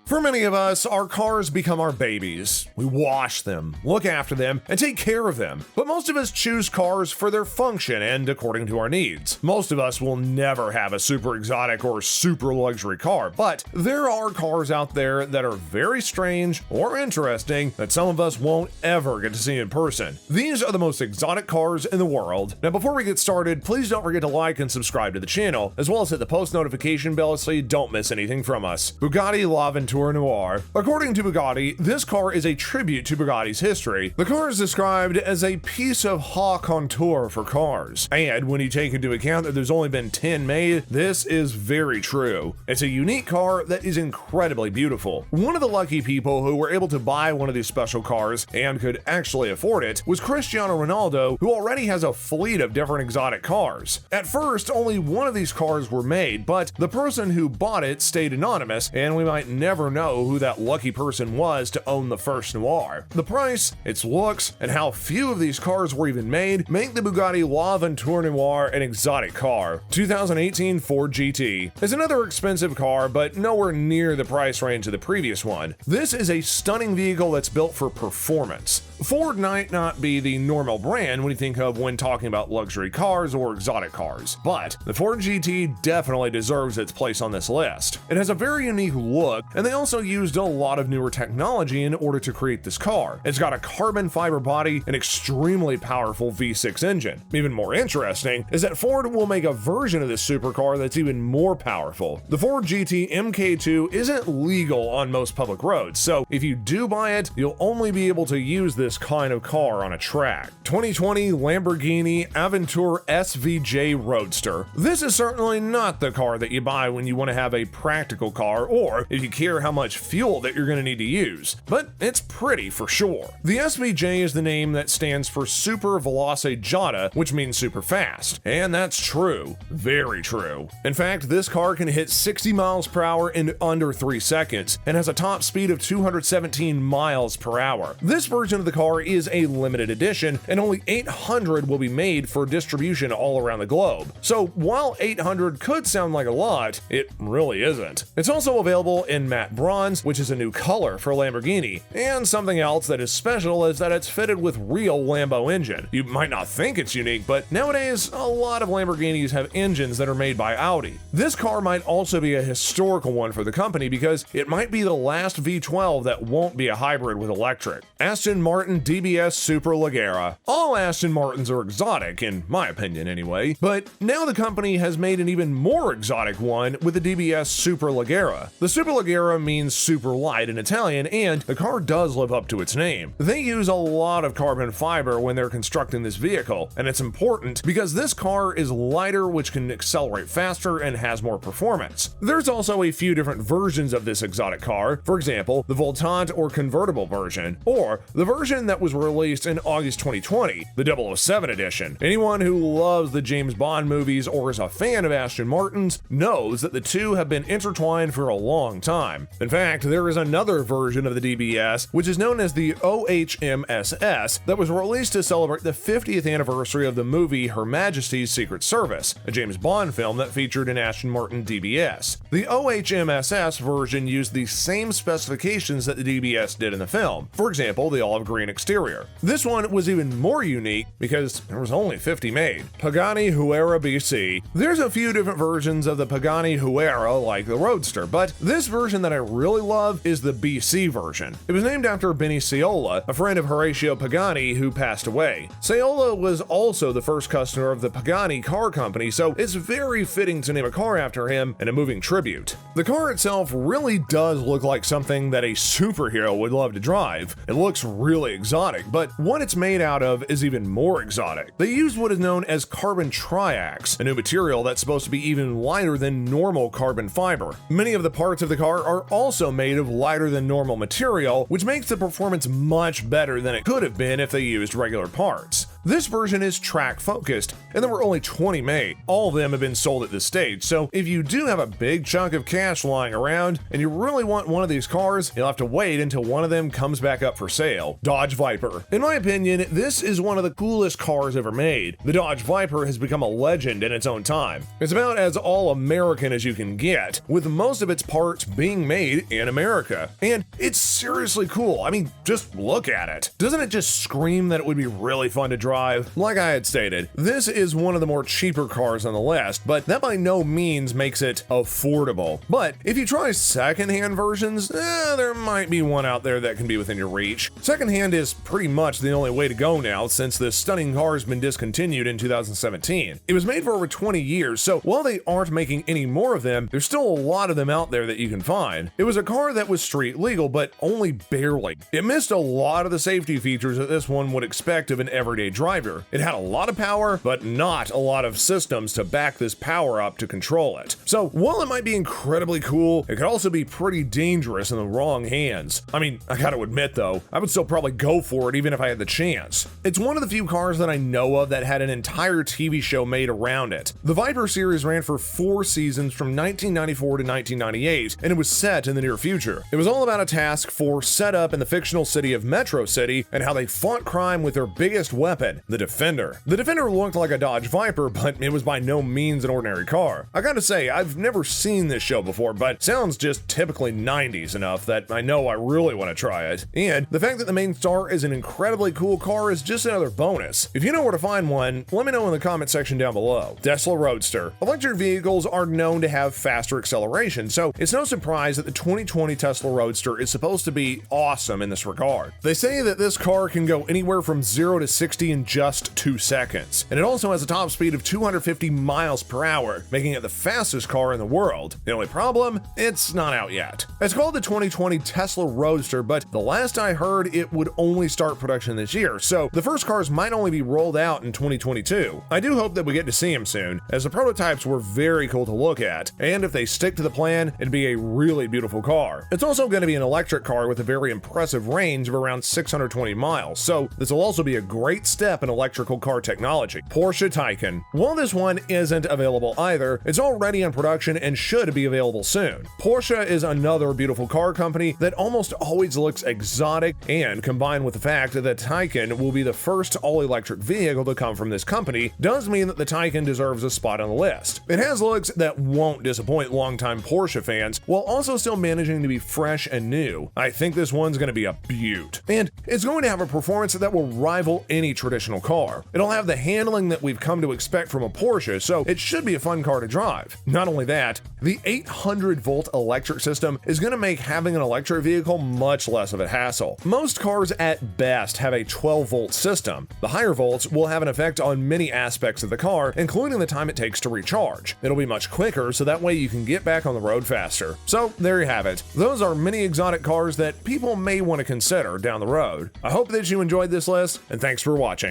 For many of us, our cars become our babies. We wash them, look after them, and take care of them. But most of us choose cars for their function and according to our needs. Most of us will never have a super exotic or super luxury car, but there are cars out there that are very strange or interesting that some of us won't ever get to see in person. These are the most exotic cars in the world. Now, before we get started, please don't forget to like and subscribe to the channel, as well as hit the post notification bell so you don't miss anything from us. Bugatti L'Aventure Noir. According to Bugatti, this car is a tribute to Bugatti's history. The car is described as a piece of haute couture for cars. And when you take into account that there's only been 10 made, this is very true. It's a unique car that is incredibly beautiful. One of the lucky people who were able to buy one of these special cars and could actually afford it was Cristiano Ronaldo, who already has a fleet of different exotic cars. At first, only one of these cars were made, but the person who bought it stayed anonymous, and we might never know who that lucky person was to own the first Noir. The price, its looks, and how few of these cars were even made make the Bugatti L'Aventure Noir an exotic car. 2018 Ford GT is another expensive car, but nowhere near the price range of the previous one. This is a stunning vehicle that's built for performance. Ford might not be the normal brand when you think of when talking about luxury cars or exotic cars, but the Ford GT definitely deserves its place on this list. It has a very unique look, and they also used a lot of newer technology in order to create this car. It's got a carbon fiber body and extremely powerful V6 engine. Even more interesting is that Ford will make a version of this supercar that's even more powerful. The Ford GT MK2 isn't legal on most public roads, so if you do buy it, you'll only be able to use this kind of car on a track. 2020 Lamborghini Aventador SVJ Roadster. This is certainly not the car that you buy when you want to have a practical car or if you care how much fuel that you're going to need to use, but it's pretty for sure. The SVJ is the name that stands for Super Veloce Giada, which means super fast, and that's true. Very true. In fact, this car can hit 60 miles per hour in under 3 seconds and has a top speed of 217 miles per hour. This version of the car is a limited edition, and only 800 will be made for distribution all around the globe. So while 800 could sound like a lot, it really isn't. It's also available in matte bronze, which is a new color for Lamborghini, and something else that is special is that it's fitted with real Lambo engine. You might not think it's unique, but nowadays a lot of Lamborghinis have engines that are made by Audi. This car might also be a historical one for the company because it might be the last V12 that won't be a hybrid with electric. Aston Martin DBS Super Leggera. All Aston Martins are exotic, in my opinion anyway, but now the company has made an even more exotic one with the DBS Super Leggera. The Super Leggera means super light in Italian, and the car does live up to its name. They use a lot of carbon fiber when they're constructing this vehicle, and it's important because this car is lighter, which can accelerate faster and has more performance. There's also a few different versions of this exotic car, for example, the Voltante or convertible version, or the version that was released in August 2020, the 007 edition. Anyone who loves the James Bond movies or is a fan of Aston Martins knows that the two have been intertwined for a long time. In fact, there is another version of the DBS, which is known as the OHMSS, that was released to celebrate the 50th anniversary of the movie Her Majesty's Secret Service, a James Bond film that featured an Aston Martin DBS. The OHMSS version used the same specifications that the DBS did in the film. For example, the olive green exterior. This one was even more unique because there was only 50 made. Pagani Huayra BC. There's a few different versions of the Pagani Huayra like the Roadster, but this version that I really love is the BC version. It was named after Benny Ciola, a friend of Horatio Pagani who passed away. Ciola was also the first customer of the Pagani car company, so it's very fitting to name a car after him and a moving tribute. The car itself really does look like something that a superhero would love to drive. It looks really exotic, but what it's made out of is even more exotic. They used what is known as carbon triax, a new material that's supposed to be even lighter than normal carbon fiber. Many of the parts of the car are also made of lighter than normal material, which makes the performance much better than it could have been if they used regular parts. This version is track focused, and there were only 20 made. All of them have been sold at this stage, so if you do have a big chunk of cash lying around and you really want one of these cars, you'll have to wait until one of them comes back up for sale. Dodge Viper. In my opinion, this is one of the coolest cars ever made. The Dodge Viper has become a legend in its own time. It's about as all-American as you can get, with most of its parts being made in America. And it's seriously cool. I mean, just look at it. Doesn't it just scream that it would be really fun to drive? Like I had stated, this is one of the more cheaper cars on the list, but that by no means makes it affordable. But if you try secondhand versions, there might be one out there that can be within your reach. Secondhand is pretty much the only way to go now, since this stunning car has been discontinued in 2017. It was made for over 20 years, so while they aren't making any more of them, there's still a lot of them out there that you can find. It was a car that was street legal, but only barely. It missed a lot of the safety features that this one would expect of an everyday driver. It had a lot of power, but not a lot of systems to back this power up to control it. So while it might be incredibly cool, it could also be pretty dangerous in the wrong hands. I mean, I gotta admit though, I would still probably go for it even if I had the chance. It's one of the few cars that I know of that had an entire TV show made around it. The Viper series ran for 4 seasons from 1994 to 1998, and it was set in the near future. It was all about a task force set up in the fictional city of Metro City and how they fought crime with their biggest weapon, the Defender. The Defender looked like a Dodge Viper, but it was by no means an ordinary car. I gotta say, I've never seen this show before, but sounds just typically 90s enough that I know I really want to try it. And the fact that the main star is an incredibly cool car is just another bonus. If you know where to find one, let me know in the comment section down below. Tesla Roadster. Electric vehicles are known to have faster acceleration, so it's no surprise that the 2020 Tesla Roadster is supposed to be awesome in this regard. They say that this car can go anywhere from 0 to 60 in just 2 seconds, and it also has a top speed of 250 miles per hour, making it the fastest car in the world. The only problem, it's not out yet. It's called the 2020 Tesla Roadster, but the last I heard it would only start production this year, so the first cars might only be rolled out in 2022. I do hope that we get to see them soon, as the prototypes were very cool to look at, and if they stick to the plan, it'd be a really beautiful car. It's also going to be an electric car with a very impressive range of around 620 miles, so this will also be a great step in electrical car technology. Porsche Taycan. While this one isn't available either, it's already in production and should be available soon. Porsche is another beautiful car company that almost always looks exotic, and combined with the fact that Taycan will be the first all-electric vehicle to come from this company, does mean that the Taycan deserves a spot on the list. It has looks that won't disappoint longtime Porsche fans, while also still managing to be fresh and new. I think this one's going to be a beaut. And it's going to have a performance that will rival any traditional car. It'll have the handling that we've come to expect from a Porsche, so it should be a fun car to drive. Not only that, the 800-volt electric system is going to make having an electric vehicle much less of a hassle. Most cars at best have a 12-volt system. The higher volts will have an effect on many aspects of the car, including the time it takes to recharge. It'll be much quicker, so that way you can get back on the road faster. So there you have it. Those are many exotic cars that people may want to consider down the road. I hope that you enjoyed this list, and thanks for watching.